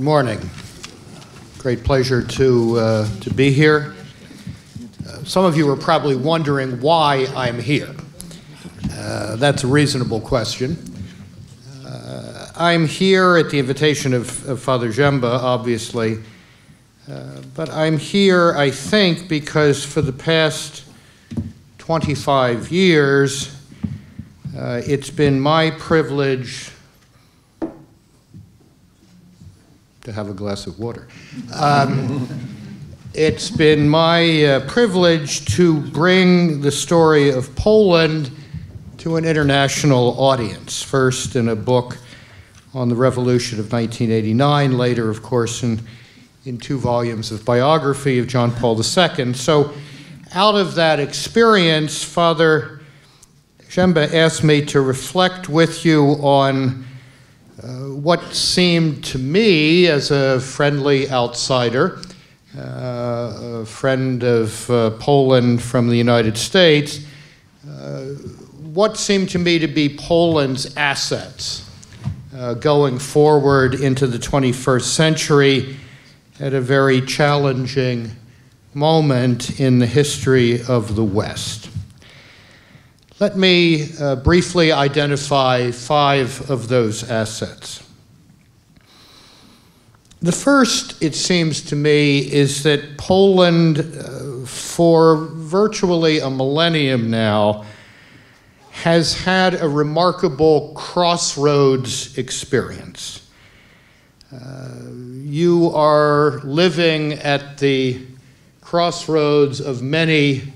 morning. Great pleasure to be here. Some of you are probably wondering why I'm here. That's a reasonable question. I'm here at the invitation of Father Jemba, obviously, but I'm here, I think, because for the past 25 years, it's been my privilege to have a glass of water. It's been my privilege to bring the story of Poland to an international audience, first in a book on the revolution of 1989, later, of course, in 2 volumes of biography of John Paul II. So out of that experience, Father Jemba asked me to reflect with you on what seemed to me, as a friendly outsider, a friend of Poland from the United States, what seemed to me to be Poland's assets going forward into the 21st century at a very challenging moment in the history of the West. Let me briefly identify 5 of those assets. The first, it seems to me, is that Poland, for virtually a millennium now, has had a remarkable crossroads experience. You are living at the crossroads of many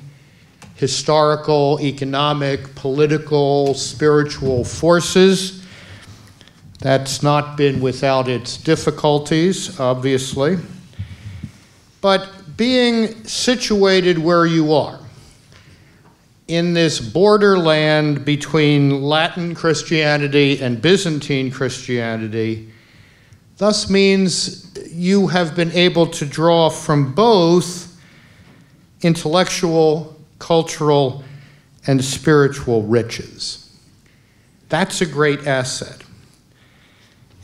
historical, economic, political, spiritual forces. That's not been without its difficulties, obviously. But being situated where you are, in this borderland between Latin Christianity and Byzantine Christianity, thus means you have been able to draw from both intellectual, cultural, and spiritual riches. That's a great asset.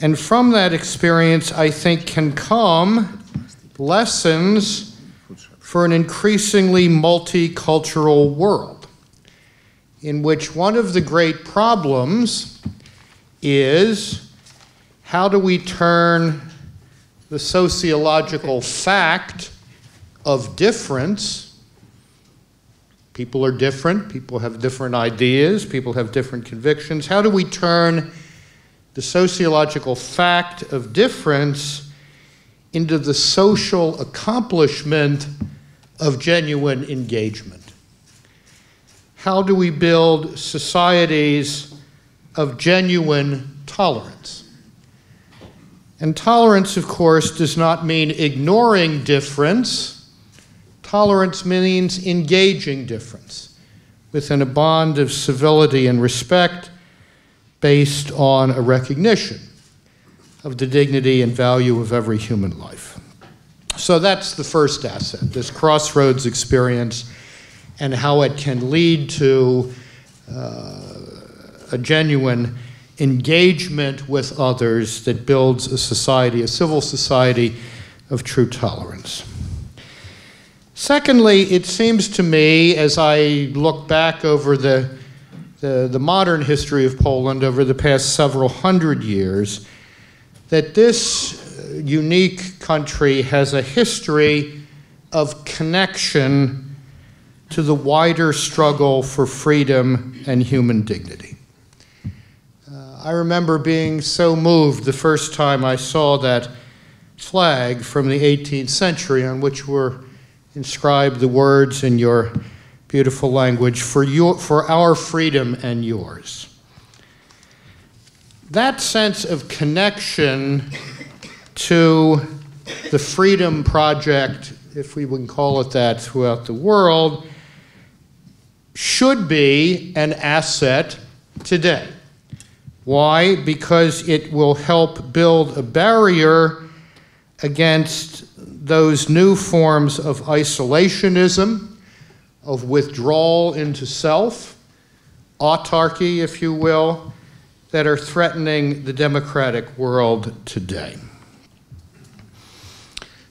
And from that experience, I think, can come lessons for an increasingly multicultural world, in which one of the great problems is, how do we turn the sociological fact of difference? People are different, people have different ideas, people have different convictions. How do we turn the sociological fact of difference into the social accomplishment of genuine engagement? How do we build societies of genuine tolerance? And tolerance, of course, does not mean ignoring difference. Tolerance means engaging difference within a bond of civility and respect based on a recognition of the dignity and value of every human life. So that's the first asset, this crossroads experience, and how it can lead to a genuine engagement with others that builds a society, a civil society of true tolerance. Secondly, it seems to me, as I look back over the modern history of Poland over the past several hundred years, that this unique country has a history of connection to the wider struggle for freedom and human dignity. I remember being so moved the first time I saw that flag from the 18th century on which were inscribed the words in your beautiful language, for our freedom and yours. That sense of connection to the freedom project, if we would call it that, throughout the world, should be an asset today. Why? Because it will help build a barrier against those new forms of isolationism, of withdrawal into self, autarky, if you will, that are threatening the democratic world today.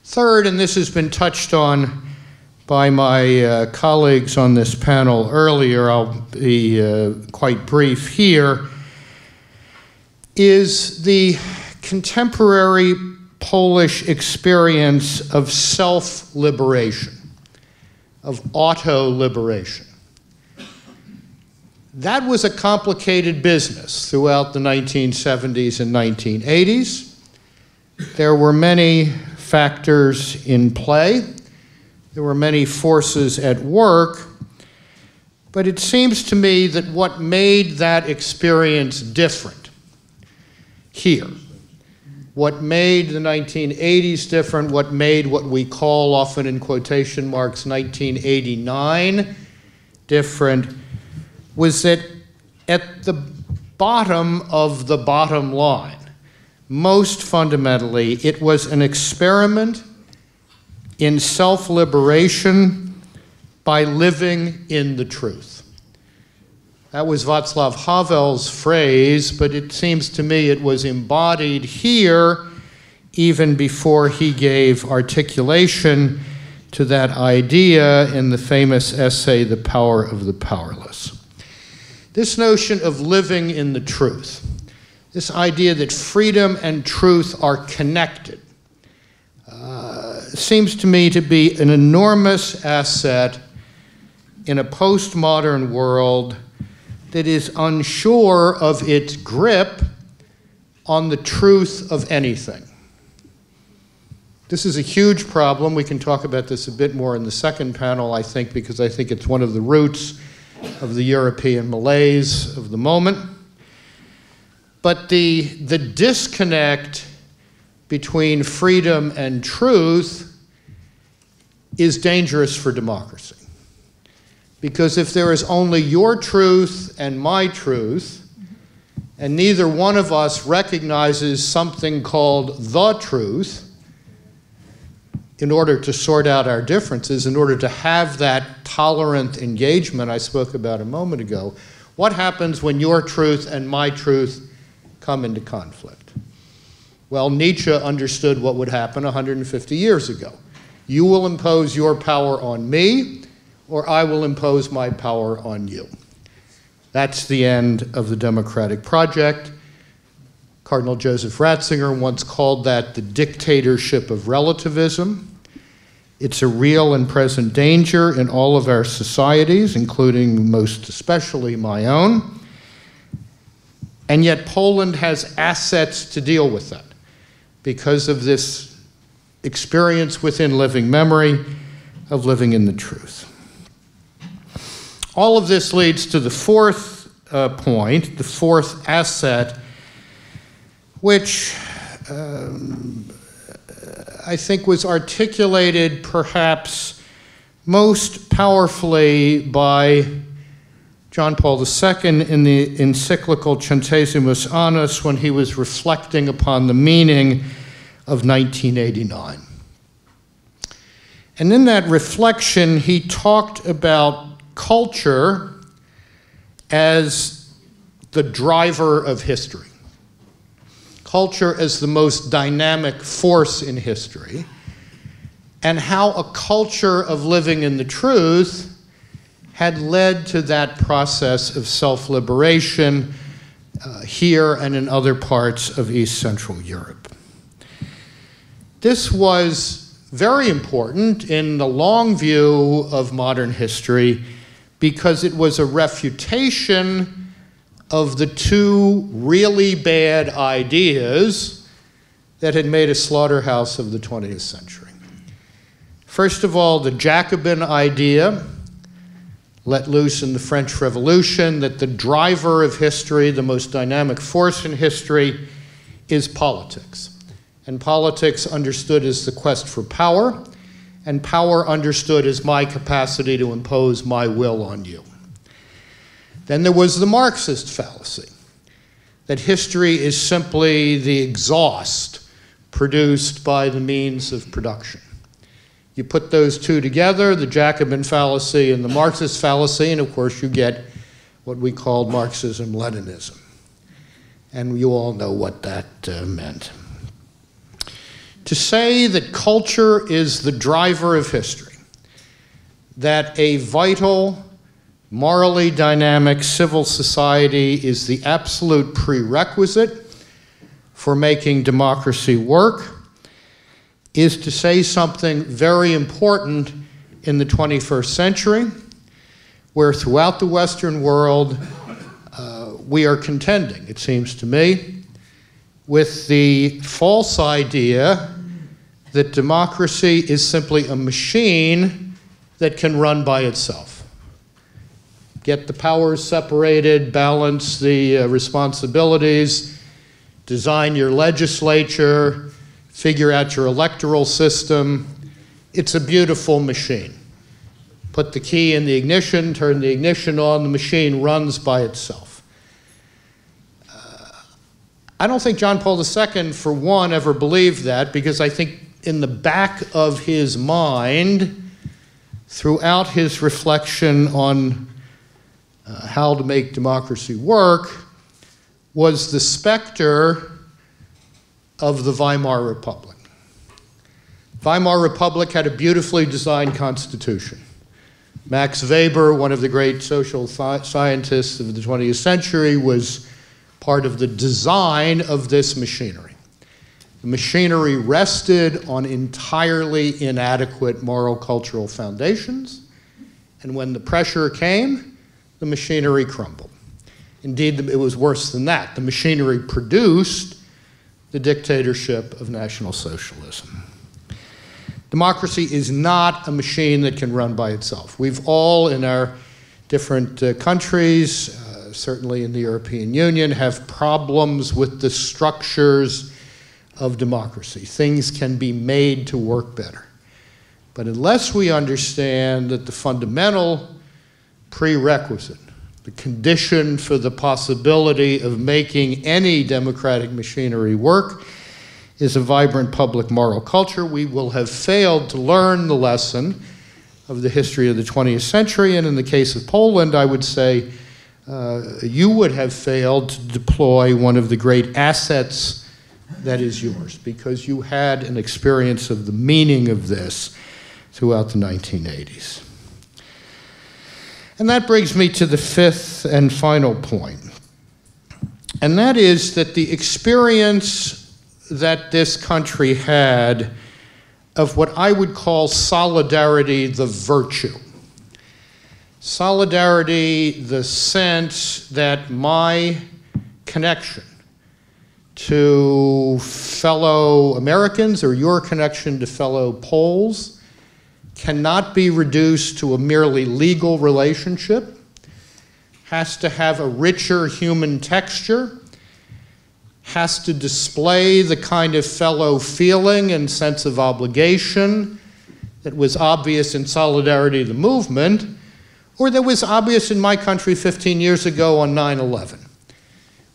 Third, and this has been touched on by my colleagues on this panel earlier, I'll be quite brief here, is the contemporary Polish experience of self-liberation, of auto-liberation. That was a complicated business throughout the 1970s and 1980s. There were many factors in play. There were many forces at work. But it seems to me that what made that experience different here, what made the 1980s different, what made what we call often in quotation marks 1989 different, was that at the bottom of the bottom line, most fundamentally, it was an experiment in self-liberation by living in the truth. That was Václav Havel's phrase, but it seems to me it was embodied here even before he gave articulation to that idea in the famous essay, The Power of the Powerless. This notion of living in the truth, this idea that freedom and truth are connected, seems to me to be an enormous asset in a postmodern world that is unsure of its grip on the truth of anything. This is a huge problem. We can talk about this a bit more in the second panel, I think, because I think it's one of the roots of the European malaise of the moment. But the disconnect between freedom and truth is dangerous for democracy. Because if there is only your truth and my truth, and neither one of us recognizes something called the truth, in order to sort out our differences, in order to have that tolerant engagement I spoke about a moment ago, what happens when your truth and my truth come into conflict? Well, Nietzsche understood what would happen 150 years ago. You will impose your power on me, or I will impose my power on you. That's the end of the democratic project. Cardinal Joseph Ratzinger once called that the dictatorship of relativism. It's a real and present danger in all of our societies, including most especially my own. And yet Poland has assets to deal with that because of this experience within living memory of living in the truth. All of this leads to the fourth point, the fourth asset, which I think was articulated perhaps most powerfully by John Paul II in the encyclical Centesimus Annus when he was reflecting upon the meaning of 1989. And in that reflection, he talked about culture as the driver of history. Culture as the most dynamic force in history, and how a culture of living in the truth had led to that process of self-liberation here and in other parts of East Central Europe. This was very important in the long view of modern history because it was a refutation of the two really bad ideas that had made a slaughterhouse of the 20th century. First of all, the Jacobin idea, let loose in the French Revolution, that the driver of history, the most dynamic force in history, is politics. And politics understood as the quest for power, and power understood as my capacity to impose my will on you. Then there was the Marxist fallacy, that history is simply the exhaust produced by the means of production. You put those two together, the Jacobin fallacy and the Marxist fallacy, and of course you get what we called Marxism-Leninism. And you all know what that meant. To say that culture is the driver of history, that a vital, morally dynamic civil society is the absolute prerequisite for making democracy work, is to say something very important in the 21st century, where throughout the Western world we are contending, it seems to me, with the false idea that democracy is simply a machine that can run by itself. Get the powers separated, balance the responsibilities, design your legislature, figure out your electoral system. It's a beautiful machine. Put the key in the ignition, turn the ignition on, the machine runs by itself. I don't think John Paul II, for one, ever believed that, because I think in the back of his mind, throughout his reflection on how to make democracy work, was the specter of the Weimar Republic. Weimar Republic had a beautifully designed constitution. Max Weber, one of the great social scientists of the 20th century, was part of the design of this machinery. The machinery rested on entirely inadequate moral cultural foundations, and when the pressure came, the machinery crumbled. Indeed, it was worse than that. The machinery produced the dictatorship of National Socialism. Democracy is not a machine that can run by itself. We've all, in our different countries, certainly in the European Union, have problems with the structures of democracy. Things can be made to work better. But unless we understand that the fundamental prerequisite, the condition for the possibility of making any democratic machinery work, is a vibrant public moral culture, we will have failed to learn the lesson of the history of the 20th century. And in the case of Poland, I would say you would have failed to deploy one of the great assets that is yours, because you had an experience of the meaning of this throughout the 1980s. And that brings me to the fifth and final point. And that is that the experience that this country had of what I would call solidarity the virtue. Solidarity, the sense that my connection to fellow Americans or your connection to fellow Poles cannot be reduced to a merely legal relationship, has to have a richer human texture, has to display the kind of fellow feeling and sense of obligation that was obvious in Solidarity the movement, or that was obvious in my country 15 years ago on 9/11,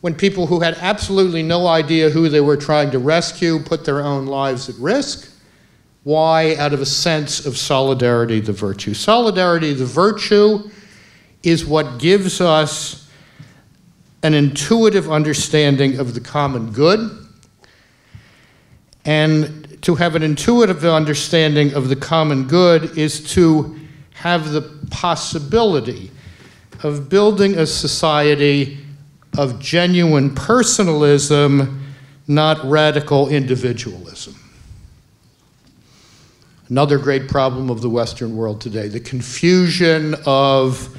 when people who had absolutely no idea who they were trying to rescue put their own lives at risk. Why? Out of a sense of solidarity the virtue. Solidarity the virtue is what gives us an intuitive understanding of the common good. And to have an intuitive understanding of the common good is to have the possibility of building a society of genuine personalism, not radical individualism. Another great problem of the Western world today, the confusion of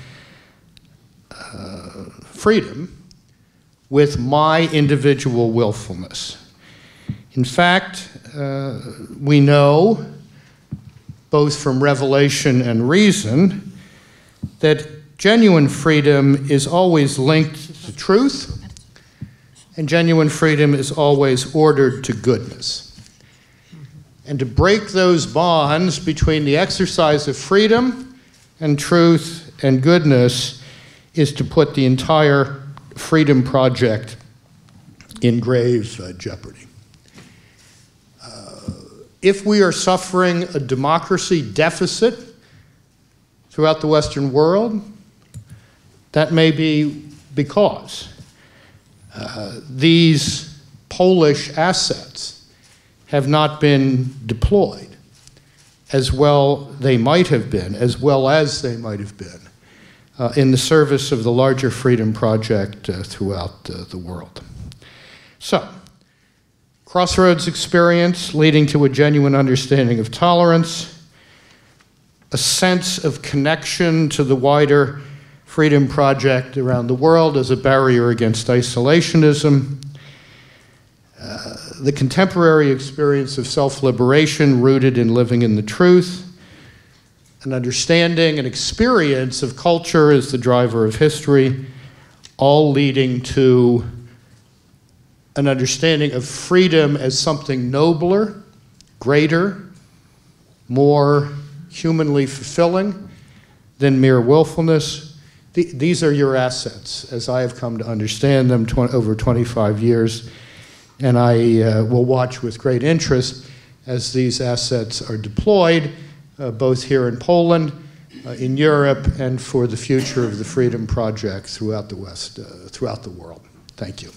freedom with my individual willfulness. In fact, we know, both from revelation and reason, that genuine freedom is always linked to truth, and genuine freedom is always ordered to goodness. And to break those bonds between the exercise of freedom and truth and goodness is to put the entire freedom project in grave jeopardy. If we are suffering a democracy deficit throughout the Western world, that may be because these Polish assets, have not been deployed as well they might have been, as well as they might have been, in the service of the larger freedom project throughout the world. So, crossroads experience leading to a genuine understanding of tolerance, a sense of connection to the wider freedom project around the world as a barrier against isolationism, the contemporary experience of self-liberation rooted in living in the truth, an understanding and experience of culture as the driver of history, all leading to an understanding of freedom as something nobler, greater, more humanly fulfilling than mere willfulness. These are your assets, as I have come to understand them over 25 years, and I will watch with great interest as these assets are deployed, both here in Poland, in Europe, and for the future of the Freedom Project throughout the West, throughout the world. Thank you.